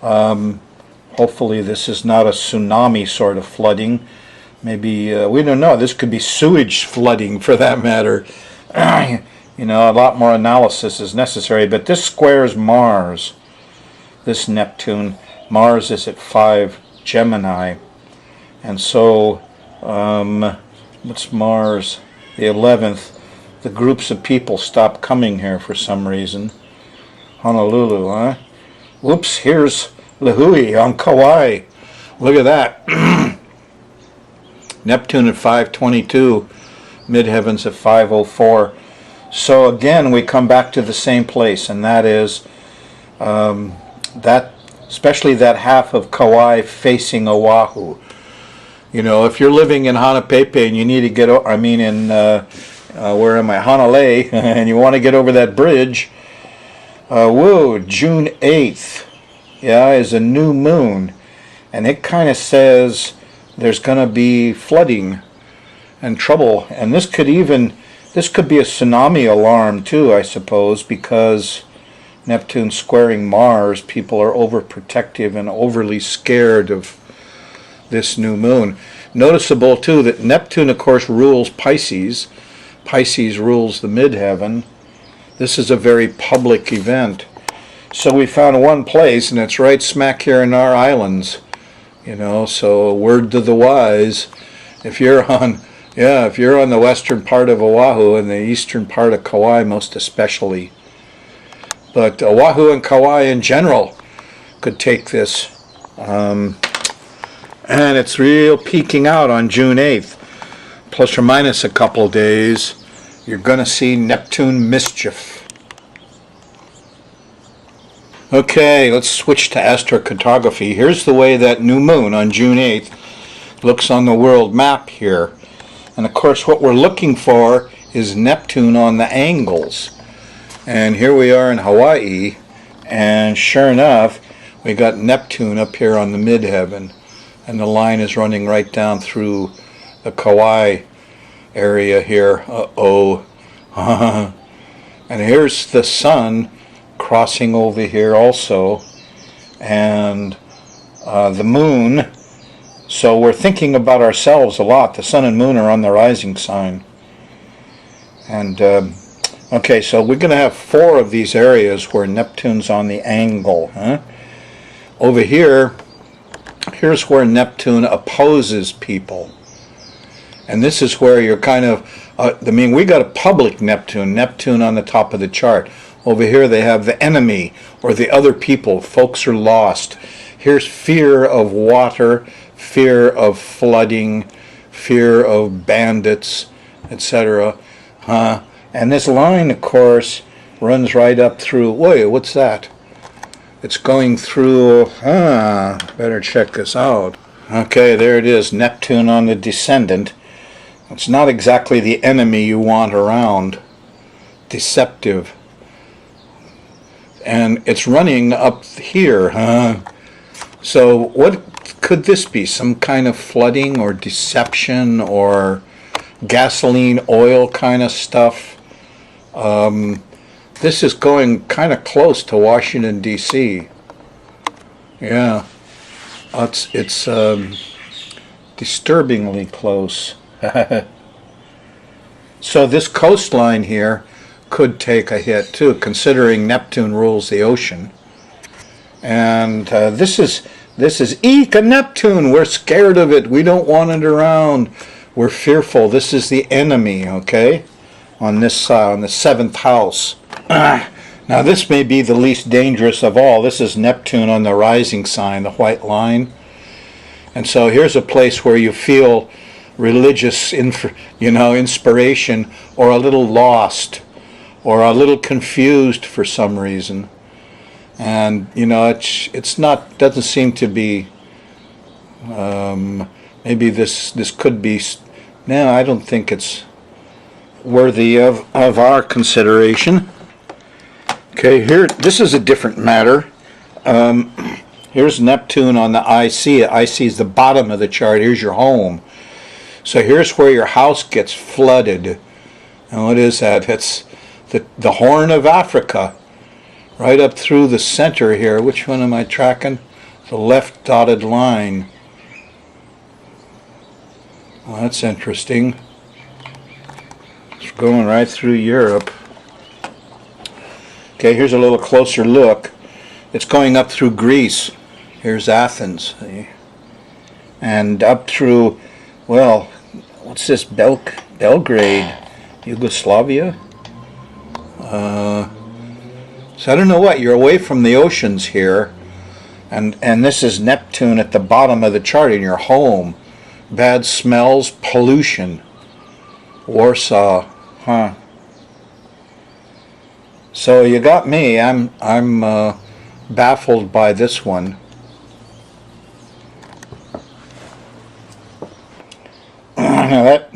Hopefully this is not a tsunami sort of flooding. Maybe, we don't know, this could be sewage flooding for that matter. You know, a lot more analysis is necessary, but this squares Mars, this Neptune. Mars is at 5 Gemini, and so, what's Mars? The 11th, the groups of people stop coming here for some reason. Honolulu, huh? Whoops, here's Lahui on Kauai. Look at that. Neptune at 522, midheavens at 504. So again, we come back to the same place, and that is that, especially that half of Kauai facing Oahu. You know, if you're living in Hanapepe and you need to get, where am I? Hanalei, and you want to get over that bridge. Whoa, June 8th, yeah, is a new moon, and it kind of says there's going to be flooding and trouble, and this could be a tsunami alarm too, I suppose, because Neptune squaring Mars, people are overprotective and overly scared of this new moon. Noticeable too that Neptune, of course, rules Pisces. Pisces rules the midheaven. This is a very public event. So we found one place, and it's right smack here in our islands. You know, so word to the wise, if you're on the western part of Oahu and the eastern part of Kauai most especially, but Oahu and Kauai in general could take this. And it's real peaking out on June 8th. Plus or minus a couple days, you're going to see Neptune mischief. Okay, let's switch to astrocartography. Here's the way that new moon on June 8th looks on the world map here. And of course what we're looking for is Neptune on the angles. And here we are in Hawaii, and sure enough, we got Neptune up here on the midheaven. And the line is running right down through the Kauai area here. Uh-oh. And here's the sun crossing over here also. And the moon. So we're thinking about ourselves a lot. The sun and moon are on the rising sign. And, okay, so we're going to have 4 of these areas where Neptune's on the angle. Huh? Over here, here's where Neptune opposes people. And this is where you're kind of, we got a public Neptune on the top of the chart. Over here they have the enemy, or the other people. Folks are lost. Here's fear of water, fear of flooding, fear of bandits, etc. And this line, of course, runs right up through, wait, what's that? It's going through, better check this out. Okay, there it is, Neptune on the descendant. It's not exactly the enemy you want around. Deceptive. And it's running up here, So what could this be? Some kind of flooding or deception or gasoline, oil kind of stuff? This is going kind of close to Washington, D.C. Yeah, it's disturbingly close. So this coastline here could take a hit too, considering Neptune rules the ocean. And this is Eek, a Neptune. We're scared of it. We don't want it around. We're fearful. This is the enemy, okay? On this side, on the 7th house. Now this may be the least dangerous of all. This is Neptune on the rising sign, the white line. And so here's a place where you feel religious inspiration, or a little lost, or a little confused for some reason. And it's not, doesn't seem to be, maybe this could be, no, I don't think it's worthy of our consideration. Okay, here, this is a different matter. Here's Neptune on the IC. IC is the bottom of the chart. Here's your home. So here's where your house gets flooded. And what is that? It's the Horn of Africa, right up through the center here. Which one am I tracking? The left dotted line. Well, that's interesting. It's going right through Europe. Okay, here's a little closer look. It's going up through Greece. Here's Athens. See? And up through, well, what's this? Belgrade, Yugoslavia? So I don't know what. You're away from the oceans here. And this is Neptune at the bottom of the chart in your home. Bad smells, pollution. Warsaw, huh? So you got me. I'm baffled by this one.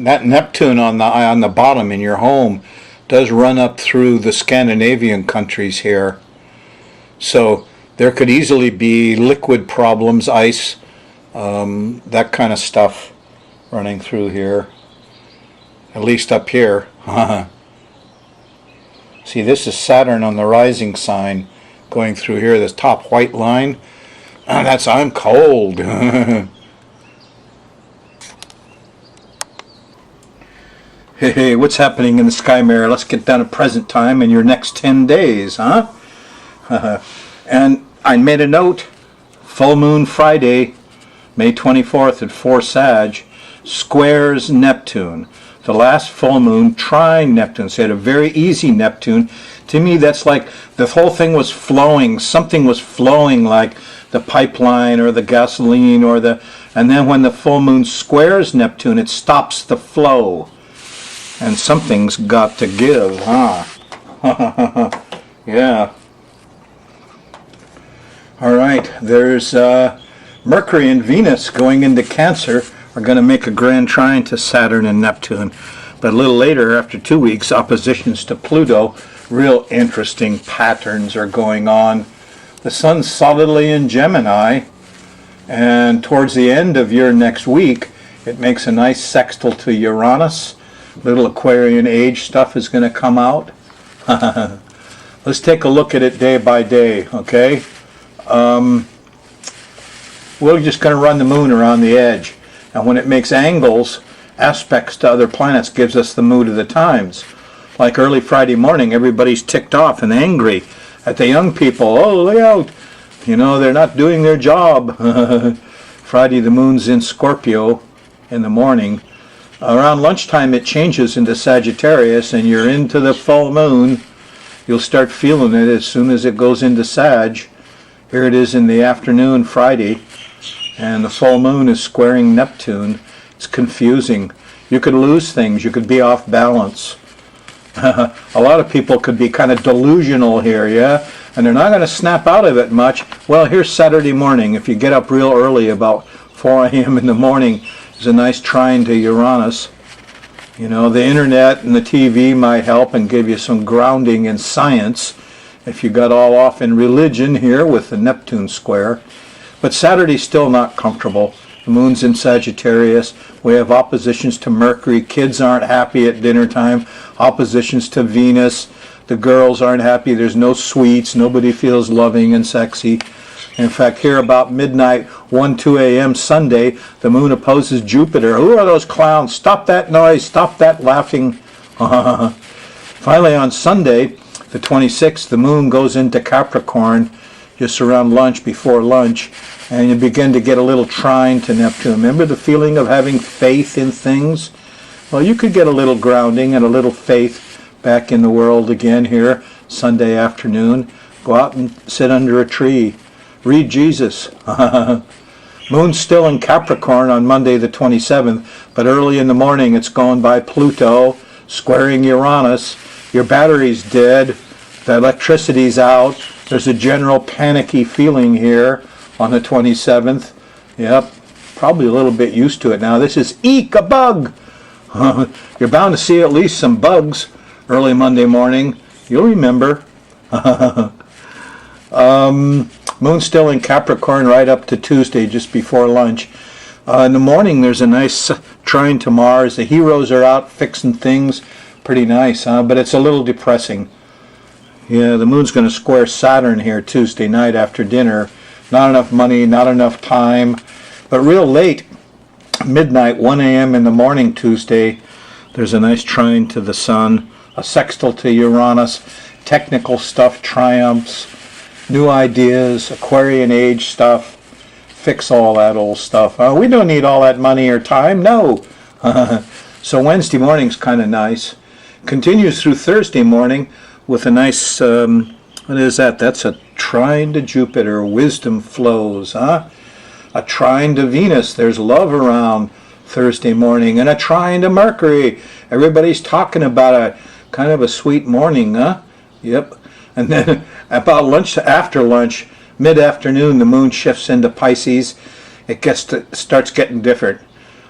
that Neptune on the bottom in your home does run up through the Scandinavian countries here. So there could easily be liquid problems, ice, that kind of stuff running through here. At least up here. See, this is Saturn on the rising sign going through here, this top white line. That's I'm cold. Hey, what's happening in the sky mirror? Let's get down to present time in your next 10 days, huh? And I made a note. Full moon Friday, May 24th at 4 Sag, squares Neptune. The last full moon trine Neptune. So you had a very easy Neptune. To me, that's like the whole thing was flowing. Something was flowing, like the pipeline or the gasoline or the... And then when the full moon squares Neptune, it stops the flow. And something's got to give, huh? Yeah. All right, there's Mercury and Venus going into Cancer are going to make a grand trine to Saturn and Neptune. But a little later, after 2 weeks, oppositions to Pluto, real interesting patterns are going on. The Sun's solidly in Gemini, and towards the end of your next week, it makes a nice sextile to Uranus. Little Aquarian age stuff is going to come out. Let's take a look at it day by day, okay? We're just going to run the moon around the edge. And when it makes angles, aspects to other planets, gives us the mood of the times. Like early Friday morning, everybody's ticked off and angry at the young people. Oh, look out. You know, they're not doing their job. Friday, the moon's in Scorpio in the morning. Around lunchtime, it changes into Sagittarius, and you're into the full moon. You'll start feeling it as soon as it goes into Sag. Here it is in the afternoon, Friday, and the full moon is squaring Neptune. It's confusing. You could lose things. You could be off balance. A lot of people could be kind of delusional here, yeah? And they're not going to snap out of it much. Well, here's Saturday morning. If you get up real early, about 4 a.m. in the morning, there's a nice trine to Uranus. You know, the internet and the TV might help and give you some grounding in science if you got all off in religion here with the Neptune square. But Saturday's still not comfortable. The moon's in Sagittarius. We have oppositions to Mercury. Kids aren't happy at dinner time. Oppositions to Venus. The girls aren't happy. There's no sweets. Nobody feels loving and sexy. In fact, here about midnight, 2 a.m. Sunday, the moon opposes Jupiter. Who are those clowns? Stop that noise. Stop that laughing. Finally, on Sunday, the 26th, the moon goes into Capricorn just around lunch, before lunch, and you begin to get a little trine to Neptune. Remember the feeling of having faith in things? Well, you could get a little grounding and a little faith back in the world again here Sunday afternoon. Go out and sit under a tree. Read Jesus. Moon's still in Capricorn on Monday the 27th, but early in the morning it's going by Pluto, squaring Uranus. Your battery's dead. The electricity's out. There's a general panicky feeling here on the 27th. Yep, probably a little bit used to it now. This is eek, a bug. You're bound to see at least some bugs early Monday morning. You'll remember. Moon's still in Capricorn right up to Tuesday, just before lunch. In the morning, there's a nice trine to Mars. The heroes are out fixing things. Pretty nice, huh? But it's a little depressing. Yeah, the moon's going to square Saturn here Tuesday night after dinner. not enough money, not enough time. But real late, midnight, 1 a.m. in the morning Tuesday, there's a nice trine to the sun, a sextile to Uranus, technical stuff triumphs, new ideas, Aquarian age stuff, fix all that old stuff. We don't need all that money or time, no. So Wednesday morning's kind of nice. Continues through Thursday morning with a nice, what is that? That's a trine to Jupiter, wisdom flows, huh? A trine to Venus, there's love around Thursday morning, and a trine to Mercury. Everybody's talking about a kind of a sweet morning, huh? Yep. And then about lunch, after lunch, mid-afternoon, the moon shifts into Pisces. It starts getting different.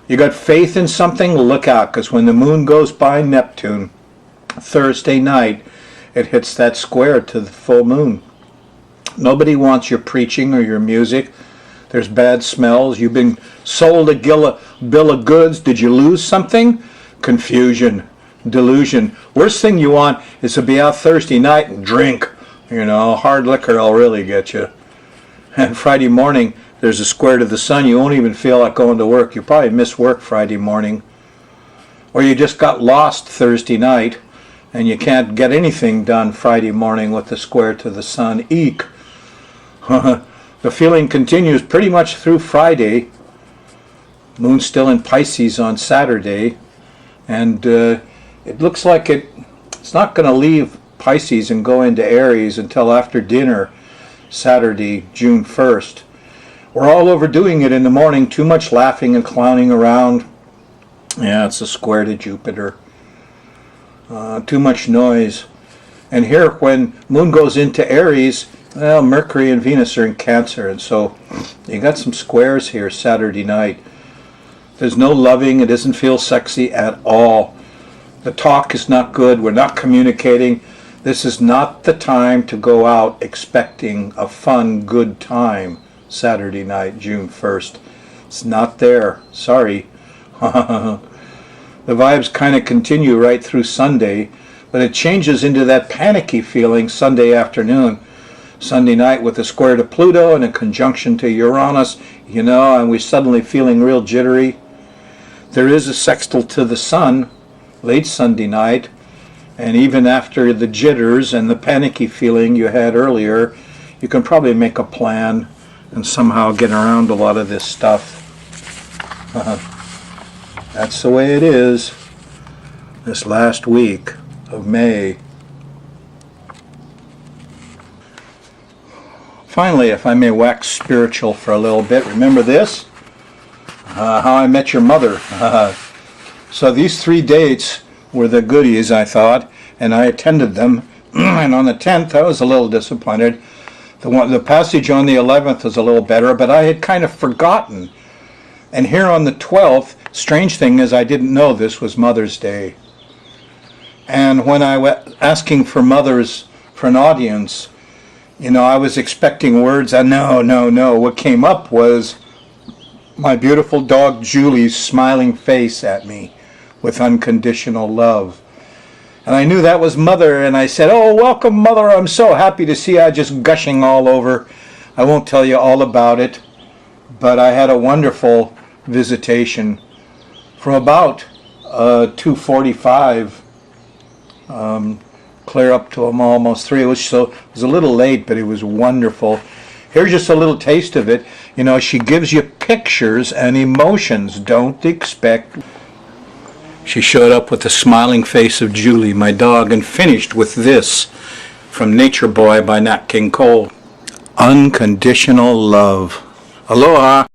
You got faith in something? Look out, because when the moon goes by Neptune, Thursday night, it hits that square to the full moon. Nobody wants your preaching or your music. There's bad smells. You've been sold a bill of goods. Did you lose something? Confusion, delusion. Worst thing you want is to be out Thursday night and drink. Hard liquor will really get you. And Friday morning, there's a square to the sun. You won't even feel like going to work. You probably miss work Friday morning. Or you just got lost Thursday night and you can't get anything done Friday morning with the square to the sun. Eek. The feeling continues pretty much through Friday. Moon's still in Pisces on Saturday. And it looks like it's not going to leave Pisces and go into Aries until after dinner, Saturday, June 1st. We're all overdoing it in the morning. Too much laughing and clowning around. Yeah, it's a square to Jupiter. Too much noise. And here, when Moon goes into Aries, well, Mercury and Venus are in Cancer, and so you got some squares here Saturday night. There's no loving. It doesn't feel sexy at all. The talk is not good. We're not communicating. This is not the time to go out expecting a fun, good time Saturday night, June 1st. It's not there. Sorry. The vibes kind of continue right through Sunday, but it changes into that panicky feeling Sunday afternoon. Sunday night with a square to Pluto and a conjunction to Uranus, and we're suddenly feeling real jittery. There is a sextile to the sun late Sunday night, and even after the jitters and the panicky feeling you had earlier, you can probably make a plan and somehow get around a lot of this stuff. That's the way it is this last week of May. Finally, if I may wax spiritual for a little bit, remember this? How I Met Your Mother. So these 3 dates were the goodies, I thought, and I attended them. And on the 10th, I was a little disappointed. The passage on the 11th was a little better, but I had kind of forgotten. And here on the 12th, strange thing is I didn't know this was Mother's Day. And when I went asking for mothers for an audience, I was expecting words, and no. What came up was my beautiful dog Julie's smiling face at me with unconditional love. And I knew that was Mother, and I said, "Oh, welcome, Mother. I'm so happy to see you," just gushing all over. I won't tell you all about it, but I had a wonderful visitation from about 2:45 clear up to almost 3. It was a little late, but it was wonderful. Here's just a little taste of it. She gives you pictures and emotions. Don't expect. She showed up with the smiling face of Julie, my dog, and finished with this from Nature Boy by Nat King Cole. Unconditional love. Aloha.